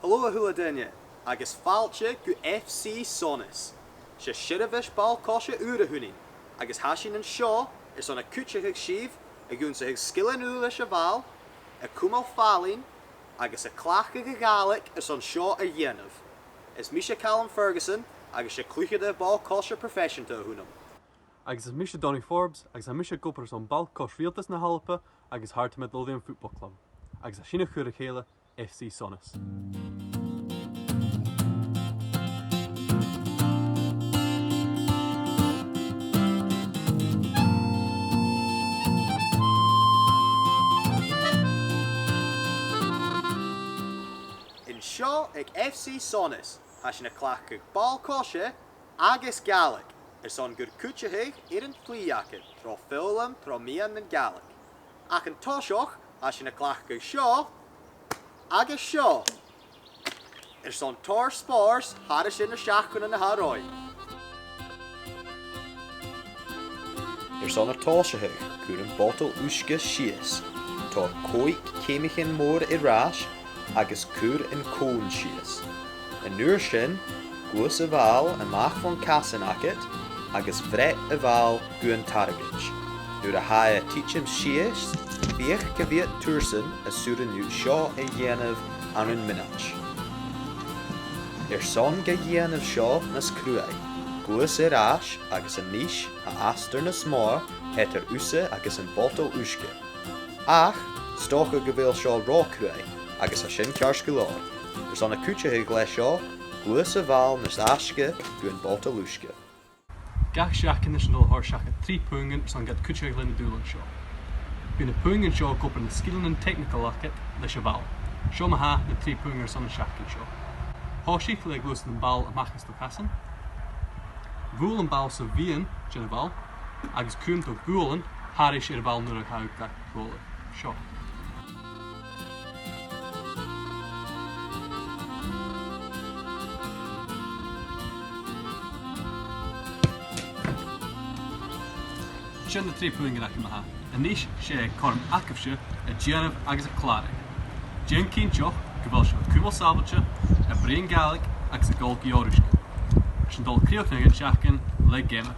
Hello ùghdarras, agus fáilte go FC Sonas. Se sirevis ball cosha ùghdarras, agus hasin an seo son a cúteach siomh a gún sa skillan leis a bheil, a cúmal fálín, agus a clacha go Gaelic son seo a dhéanamh. Is Misha Callum Ferguson agus se clúchide ball cosha profession to húnam. Agus is Misha Donny Forbes, agus a Misha gopur son ball cos rialtas na halpa, agus hart met Lothian Football Club. Agus a sinna Comhairle FC Sonas. In seo ag FC Sonas, has na clach ag ball cosha agus Gaelic. Son gur cúteach an ath-chleachd tro Foghlam tro Mheadhan and Gaelic. Ach an toiseach has na clach ag seo agus seo. Son tor spórs haris in na seachchan and na roinn. Son a toiseach gur an bottle uisce sias. Tor coig céimichin mór I rás agus cúr an cón sias. An nuair sin, guas a bheil a-mach von casanachit agus bhret a bheil go an taobh. Nuair a haigh teachim sias, bhíoch go bhíoh túrsan a súr an nút seo a dhéanamh an an minach. Son go dhéanamh seo na scrúaigh, guas a rás agus a níos a astar na smór hetar úsa agus an bottle uisce. Ach, stocha go bhfuil seo rácruaigh agus a sin cears go láir. Son a cúteach le seo, guas a bheil nas asce go an bottle uisce. Gach seach in national har seach a 3 pungan son get cúteach le na Dùbhlan seo. Bhín a pungan seo gopur na skillan an technical lachit leis a bheil. Seo maha na 3 pungan son a seachcin seo. Háisiach le glús an ball a-mach do casan. Bhúil an ball sa bhíon sin a bheil, agus cún do bhúlan háris ar bheil nuair a chaidh gach bhúla seo. Sin na 3 pungan ac maha. A níos sé corm acabse a dhéanamh agus a chláraigh. Déan cínteoch go bhfuil seo cúmal sábailte a bhríon Gaelic agus a gol georrisce. Sin dul críochnaigh an seachcin le géime.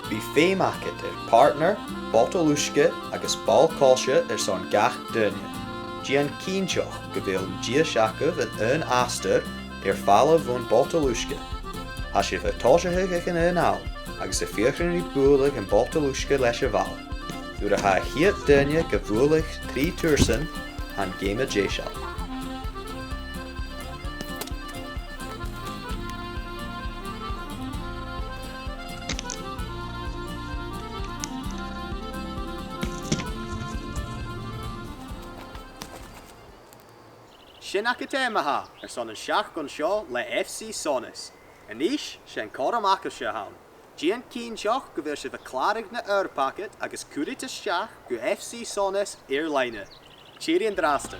Bhí féimachit partner, bottle uisce agus ball cosha son gach duine. Déan cínteoch go bhfuil dia seachamh an astar fála bhún bottle uisce. Has a toiseach an áil, agus a fiochann I bhuailach an bottle uisce leis a bheil. Nuair a haigh chiad duine go bhuailach 3 túrsan an géime déisial. Sin ac a téimeha son an seach gon seo le FC Sonas. Aníis sin cormach a se hawn. Déan cínteoch go bhfuil si bh chláraigh na airpacket agus cúrite seach go FC Sonas air-loidhne. Tíri an drasta.